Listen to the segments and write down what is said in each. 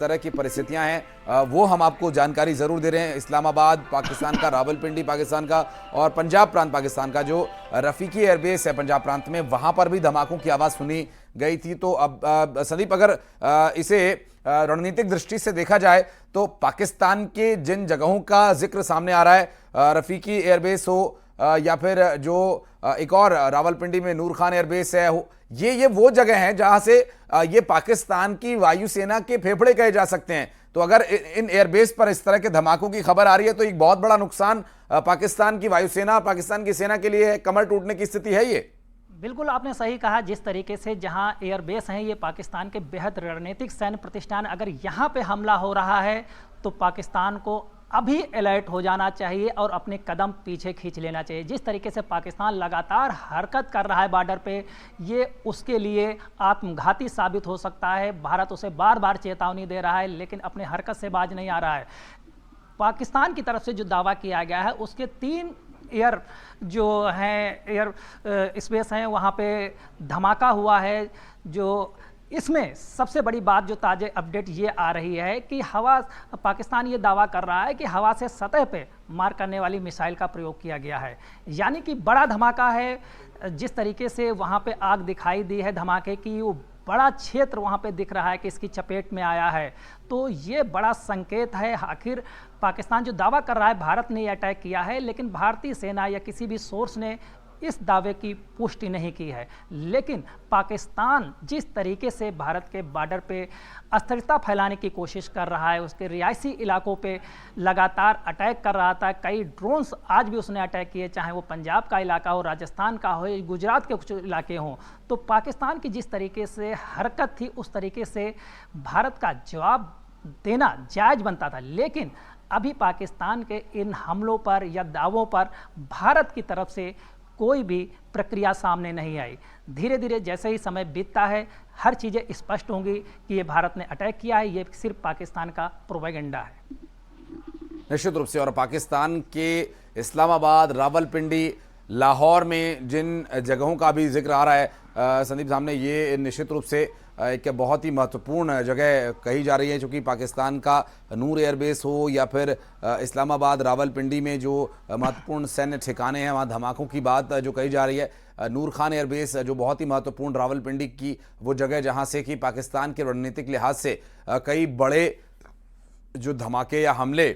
तरह की परिस्थितियां हैं वो हम आपको जानकारी जरूर दे रहे हैं। इस्लामाबाद पाकिस्तान का, रावलपिंडी पाकिस्तान का और पंजाब प्रांत पाकिस्तान का जो रफीकी एयरबेस है पंजाब प्रांत में, वहां पर भी धमाकों की आवाज सुनी गई थी। तो अब संदीप, अगर इसे रणनीतिक दृष्टि से देखा जाए तो पाकिस्तान के जिन जगहों का जिक्र सामने आ रहा है, रफीकी एयरबेस हो या फिर जो एक और रावलपिंडी में नूर खान एयरबेस है, ये वो जगह हैं जहां से ये पाकिस्तान की वायुसेना के फेफड़े कहे जा सकते हैं। तो अगर इन एयरबेस पर इस तरह के धमाकों की खबर आ रही है तो एक बहुत बड़ा नुकसान पाकिस्तान की वायुसेना, पाकिस्तान की सेना के लिए है। कमर टूटने की स्थिति है ये। बिल्कुल आपने सही कहा। जिस तरीके से जहां एयरबेस हैं, ये पाकिस्तान के बेहद रणनीतिक सैन्य प्रतिष्ठान, अगर यहां पे हमला हो रहा है तो पाकिस्तान को अभी अलर्ट हो जाना चाहिए और अपने कदम पीछे खींच लेना चाहिए। जिस तरीके से पाकिस्तान लगातार हरकत कर रहा है बॉर्डर पे, ये उसके लिए आत्मघाती साबित हो सकता है। भारत उसे बार बार चेतावनी दे रहा है लेकिन अपने हरकत से बाज नहीं आ रहा है। पाकिस्तान की तरफ से जो दावा किया गया है उसके 3 एयर जो हैं एयर स्पेस हैं, वहाँ पे धमाका हुआ है। जो इसमें सबसे बड़ी बात जो ताज़े अपडेट ये आ रही है कि पाकिस्तान ये दावा कर रहा है कि हवा से सतह पे मार करने वाली मिसाइल का प्रयोग किया गया है, यानी कि बड़ा धमाका है। जिस तरीके से वहाँ पे आग दिखाई दी है धमाके की, वो बड़ा क्षेत्र वहाँ पे दिख रहा है कि इसकी चपेट में आया है। तो ये बड़ा संकेत है। आखिर पाकिस्तान जो दावा कर रहा है भारत ने ये अटैक किया है, लेकिन भारतीय सेना या किसी भी सोर्स ने इस दावे की पुष्टि नहीं की है। लेकिन पाकिस्तान जिस तरीके से भारत के बॉर्डर पे अस्थिरता फैलाने की कोशिश कर रहा है, उसके रिहायशी इलाकों पे लगातार अटैक कर रहा था। कई ड्रोन्स आज भी उसने अटैक किए, चाहे वो पंजाब का इलाका हो, राजस्थान का हो, गुजरात के कुछ इलाके हों। तो पाकिस्तान की जिस तरीके से हरकत थी उस तरीके से भारत का जवाब देना जायज़ बनता था। लेकिन अभी पाकिस्तान के इन हमलों पर या दावों पर भारत की तरफ से कोई भी प्रक्रिया सामने नहीं आई। धीरे धीरे जैसे ही समय बीतता है हर चीज़ें स्पष्ट होंगी कि ये भारत ने अटैक किया है, ये सिर्फ पाकिस्तान का प्रोपेगेंडा है। निश्चित रूप से। और पाकिस्तान के इस्लामाबाद, रावलपिंडी, लाहौर में जिन जगहों का भी जिक्र आ रहा है संदीप सामने, ये निश्चित रूप से एक बहुत ही महत्वपूर्ण जगह कही जा रही है, क्योंकि पाकिस्तान का नूर एयरबेस हो या फिर इस्लामाबाद, रावलपिंडी में जो महत्वपूर्ण सैन्य ठिकाने हैं वहाँ धमाकों की बात जो कही जा रही है। नूर खान एयरबेस जो बहुत ही महत्वपूर्ण, रावलपिंडी की वो जगह जहाँ से कि पाकिस्तान के रणनीतिक लिहाज से कई बड़े जो धमाके या हमले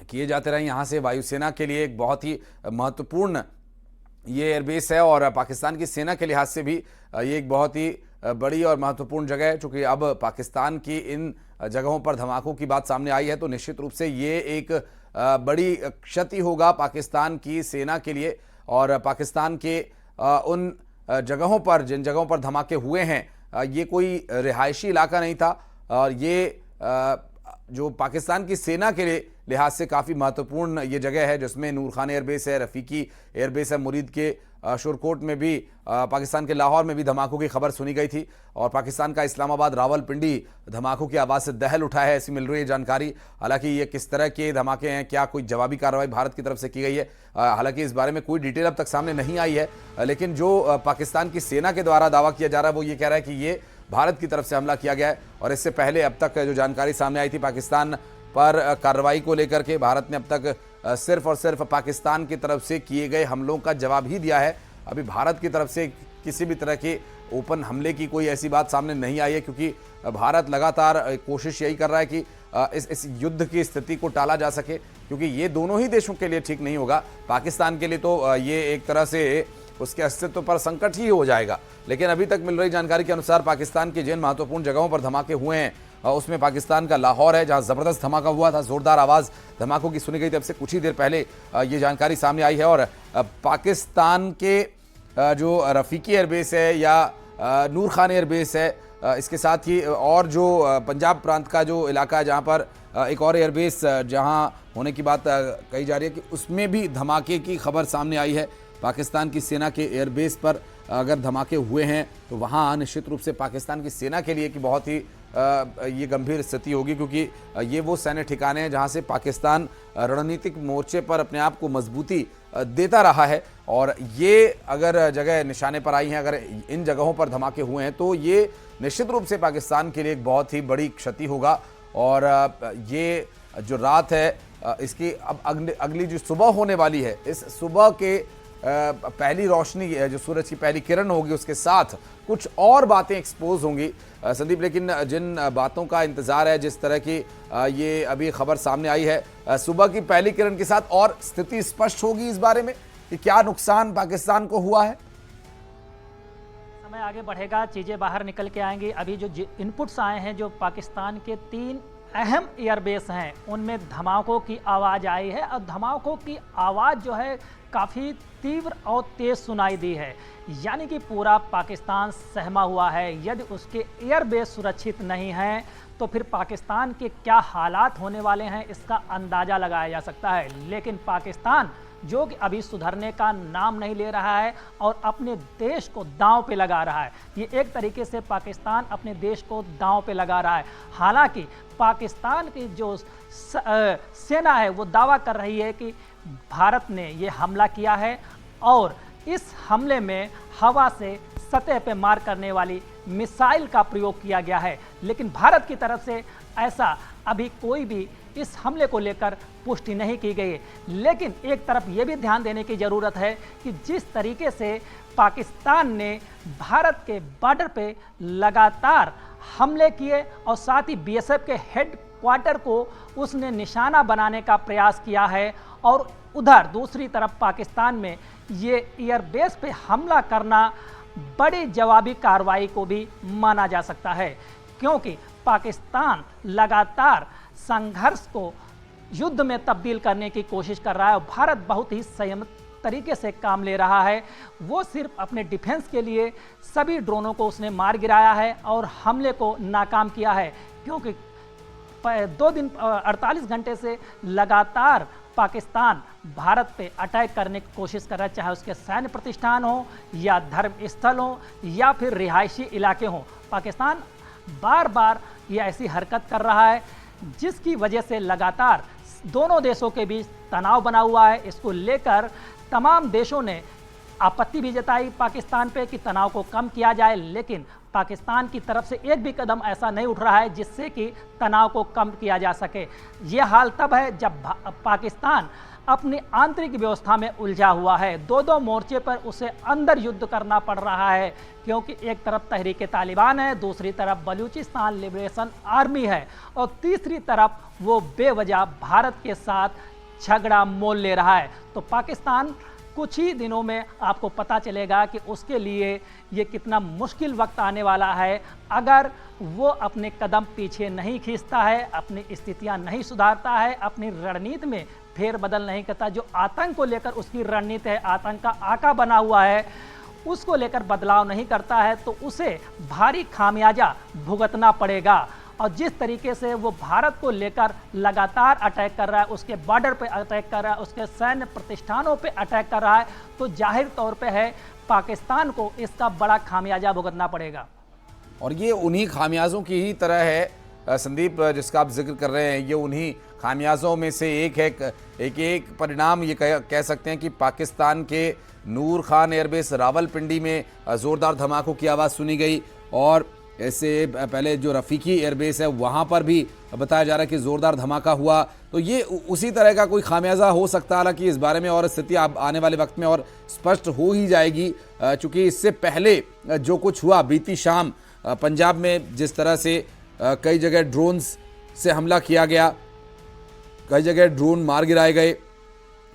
किए जाते रहे, यहाँ से वायुसेना के लिए एक बहुत ही महत्वपूर्ण ये एयरबेस है और पाकिस्तान की सेना के लिहाज से भी ये एक बहुत ही बड़ी और महत्वपूर्ण जगह है। चूँकि अब पाकिस्तान की इन जगहों पर धमाकों की बात सामने आई है तो निश्चित रूप से ये एक बड़ी क्षति होगा पाकिस्तान की सेना के लिए। और पाकिस्तान के उन जगहों पर, जिन जगहों पर धमाके हुए हैं, ये कोई रिहायशी इलाका नहीं था और ये जो पाकिस्तान की सेना के लिए लिहाज से काफ़ी महत्वपूर्ण ये जगह है, जिसमें नूर खान एयरबेस है, रफीकी एयरबेस है, मुरीद के शुरकोट में भी, पाकिस्तान के लाहौर में भी धमाकों की खबर सुनी गई थी और पाकिस्तान का इस्लामाबाद, रावलपिंडी धमाकों की आवाज़ से दहल उठा है, ऐसी मिल रही है जानकारी। हालांकि ये किस तरह के धमाके हैं, क्या कोई जवाबी कार्रवाई भारत की तरफ से की गई है, हालांकि इस बारे में कोई डिटेल अब तक सामने नहीं आई है। लेकिन जो पाकिस्तान की सेना के द्वारा दावा किया जा रहा है वो ये कह रहा है कि ये भारत की तरफ से हमला किया गया है। और इससे पहले अब तक जो जानकारी सामने आई थी पाकिस्तान पर कार्रवाई को लेकर के, भारत ने अब तक सिर्फ और सिर्फ पाकिस्तान की तरफ से किए गए हमलों का जवाब ही दिया है। अभी भारत की तरफ से किसी भी तरह के ओपन हमले की कोई ऐसी बात सामने नहीं आई है, क्योंकि भारत लगातार कोशिश यही कर रहा है कि इस युद्ध की स्थिति को टाला जा सके, क्योंकि ये दोनों ही देशों के लिए ठीक नहीं होगा। पाकिस्तान के लिए तो ये एक तरह से उसके अस्तित्व पर संकट ही हो जाएगा। लेकिन अभी तक मिल रही जानकारी के अनुसार पाकिस्तान की जिन महत्वपूर्ण जगहों पर धमाके हुए हैं उसमें पाकिस्तान का लाहौर है, जहां जबरदस्त धमाका हुआ था, जोरदार आवाज़ धमाकों की सुनी गई थी। अब से कुछ ही देर पहले ये जानकारी सामने आई है। और पाकिस्तान के जो रफीकी एयरबेस है या नूर खान एयरबेस है, इसके साथ ही और जो पंजाब प्रांत का जो इलाका है जहाँ पर एक और एयरबेस जहाँ होने की बात कही जा रही है कि उसमें भी धमाके की खबर सामने आई है। पाकिस्तान की सेना के एयरबेस पर अगर धमाके हुए हैं तो वहाँ निश्चित रूप से पाकिस्तान की सेना के लिए कि बहुत ही ये गंभीर स्थिति होगी, क्योंकि ये वो सैन्य ठिकाने हैं जहाँ से पाकिस्तान रणनीतिक मोर्चे पर अपने आप को मजबूती देता रहा है। और ये अगर जगह निशाने पर आई हैं, अगर इन जगहों पर धमाके हुए हैं तो ये निश्चित रूप से पाकिस्तान के लिए एक बहुत ही बड़ी क्षति होगा। और ये जो रात है इसकी अब अगली जो सुबह होने वाली है, इस सुबह के पहली रोशनी जो सूरज की पहली किरण होगी उसके साथ कुछ और बातें एक्सपोज होंगी संदीप। लेकिन जिन बातों का इंतजार है, जिस तरह की ये अभी खबर सामने आई है, सुबह की पहली किरण के साथ और स्थिति स्पष्ट होगी इस बारे में कि क्या नुकसान पाकिस्तान को हुआ है। समय आगे बढ़ेगा, चीज़ें बाहर निकल के आएंगी। अभी जो इनपुट्स आए हैं, जो पाकिस्तान के 3 अहम एयरबेस हैं उनमें धमाकों की आवाज़ आई है और धमाकों की आवाज़ जो है काफ़ी तीव्र और तेज़ सुनाई दी है। यानी कि पूरा पाकिस्तान सहमा हुआ है। यदि उसके एयरबेस सुरक्षित नहीं हैं तो फिर पाकिस्तान के क्या हालात होने वाले हैं इसका अंदाज़ा लगाया जा सकता है। लेकिन पाकिस्तान जो कि अभी सुधरने का नाम नहीं ले रहा है और अपने देश को दांव पे लगा रहा है। ये एक तरीके से पाकिस्तान अपने देश को दांव पे लगा रहा है। हालांकि पाकिस्तान की जो सेना है वो दावा कर रही है कि भारत ने ये हमला किया है और इस हमले में हवा से सतह पे मार करने वाली मिसाइल का प्रयोग किया गया है। लेकिन भारत की तरफ से ऐसा अभी कोई भी इस हमले को लेकर पुष्टि नहीं की गई है। लेकिन एक तरफ ये भी ध्यान देने की ज़रूरत है कि जिस तरीके से पाकिस्तान ने भारत के बॉर्डर पे लगातार हमले किए और साथ ही बीएसएफ के हेड क्वार्टर को उसने निशाना बनाने का प्रयास किया है, और उधर दूसरी तरफ पाकिस्तान में ये एयरबेस पे हमला करना बड़ी जवाबी कार्रवाई को भी माना जा सकता है। क्योंकि पाकिस्तान लगातार संघर्ष को युद्ध में तब्दील करने की कोशिश कर रहा है और भारत बहुत ही संयमित तरीके से काम ले रहा है। वो सिर्फ अपने डिफेंस के लिए सभी ड्रोनों को उसने मार गिराया है और हमले को नाकाम किया है। क्योंकि 2 दिन 48 घंटे से लगातार पाकिस्तान भारत पे अटैक करने की कोशिश कर रहा है, चाहे उसके सैन्य प्रतिष्ठान हो या धर्म स्थल हो या फिर रिहायशी इलाके हों। पाकिस्तान बार बार ये ऐसी हरकत कर रहा है जिसकी वजह से लगातार दोनों देशों के बीच तनाव बना हुआ है। इसको लेकर तमाम देशों ने आपत्ति भी जताई पाकिस्तान पे कि तनाव को कम किया जाए, लेकिन पाकिस्तान की तरफ से एक भी कदम ऐसा नहीं उठ रहा है जिससे कि तनाव को कम किया जा सके। ये हाल तब है जब पाकिस्तान अपनी आंतरिक व्यवस्था में उलझा हुआ है। 2 मोर्चे पर उसे अंदर युद्ध करना पड़ रहा है, क्योंकि एक तरफ तहरीक तालिबान है, दूसरी तरफ बलूचिस्तान लिबरेशन आर्मी है और तीसरी तरफ वो बेवजह भारत के साथ झगड़ा मोल ले रहा है। तो पाकिस्तान कुछ ही दिनों में आपको पता चलेगा कि उसके लिए ये कितना मुश्किल वक्त आने वाला है अगर वो अपने कदम पीछे नहीं खींचता है, अपनी स्थितियां नहीं सुधारता है, अपनी रणनीति में फेरबदल नहीं करता। जो आतंक को लेकर उसकी रणनीति है, आतंक का आका बना हुआ है, उसको लेकर बदलाव नहीं करता है तो उसे भारी खामियाजा भुगतना पड़ेगा। और जिस तरीके से वो भारत को लेकर लगातार अटैक कर रहा है, उसके बॉर्डर पे अटैक कर रहा है, उसके सैन्य प्रतिष्ठानों पे अटैक कर रहा है, तो जाहिर तौर पे है पाकिस्तान को इसका बड़ा खामियाजा भुगतना पड़ेगा। और ये उन्हीं खामियाजों की ही तरह है संदीप, जिसका आप जिक्र कर रहे हैं। ये उन्हीं खामियाजों में से एक है। एक परिणाम ये कह सकते हैं कि पाकिस्तान के नूर खान एयरबेस रावलपिंडी में ज़ोरदार धमाकों की आवाज़ सुनी गई, और ऐसे पहले जो रफ़ीकी एयरबेस है वहाँ पर भी बताया जा रहा है कि ज़ोरदार धमाका हुआ। तो ये उसी तरह का कोई खामियाजा हो सकता है। हालांकि इस बारे में और स्थिति आने वाले वक्त में और स्पष्ट हो ही जाएगी, चूँकि इससे पहले जो कुछ हुआ बीती शाम पंजाब में, जिस तरह से कई जगह ड्रोन्स से हमला किया गया, कई जगह ड्रोन मार गिराए गए,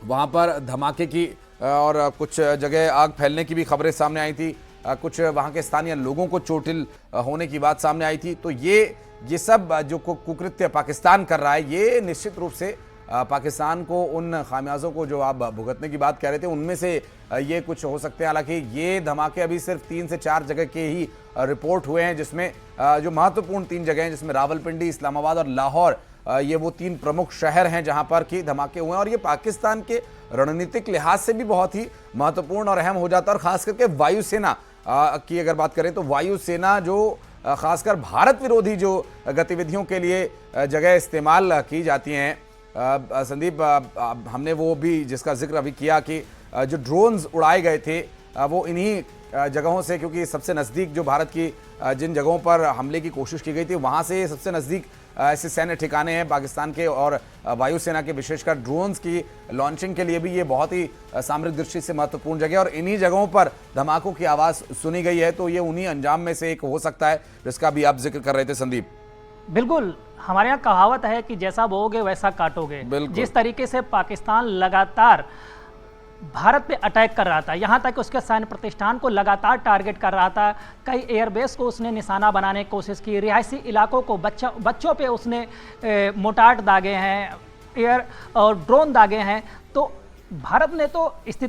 वहाँ पर धमाके की और कुछ जगह आग फैलने की भी खबरें सामने आई थी, कुछ वहाँ के स्थानीय लोगों को चोटिल होने की बात सामने आई थी। तो ये सब जो कुकृत्य पाकिस्तान कर रहा है, ये निश्चित रूप से पाकिस्तान को उन खामियाजों को जो आप भुगतने की बात कह रहे थे उनमें से ये कुछ हो सकते हैं। हालांकि ये धमाके अभी सिर्फ 3 से 4 जगह के ही रिपोर्ट हुए हैं, जिसमें जो महत्वपूर्ण 3 जगह हैं, जिसमें रावलपिंडी, इस्लामाबाद और लाहौर, ये वो 3 प्रमुख शहर हैं जहां पर कि धमाके हुए हैं। और ये पाकिस्तान के रणनीतिक लिहाज से भी बहुत ही महत्वपूर्ण और अहम हो जाता है। और खास करके वायुसेना की अगर बात करें तो वायुसेना जो खासकर भारत विरोधी जो गतिविधियों के लिए जगह इस्तेमाल की जाती हैं, संदीप हमने वो भी जिसका जिक्र अभी किया कि जो ड्रोन्स उड़ाए गए थे वो इन्हीं जगहों से, क्योंकि सबसे नज़दीक जो भारत की जिन जगहों पर हमले की कोशिश की गई थी वहाँ से सबसे नज़दीक ऐसे सैन्य ठिकाने हैं पाकिस्तान के, और वायुसेना के विशेषकर ड्रोन्स की लॉन्चिंग के लिए भी ये बहुत ही सामरिक दृष्टि से महत्वपूर्ण जगह है। और इन्हीं जगहों पर धमाकों की आवाज़ सुनी गई है, तो ये उन्हीं अंजाम में से एक हो सकता है जिसका भी आप जिक्र कर रहे थे संदीप। बिल्कुल, हमारे यहाँ कहावत है कि जैसा बोओगे वैसा काटोगे। जिस तरीके से पाकिस्तान लगातार भारत पे अटैक कर रहा था, यहाँ तक उसके सैन्य प्रतिष्ठान को लगातार टारगेट कर रहा था, कई एयरबेस को उसने निशाना बनाने की कोशिश की, रिहायशी इलाकों को बच्चों पे उसने मोटार्ट दागे हैं, एयर और ड्रोन दागे हैं, तो भारत ने तो स्थिति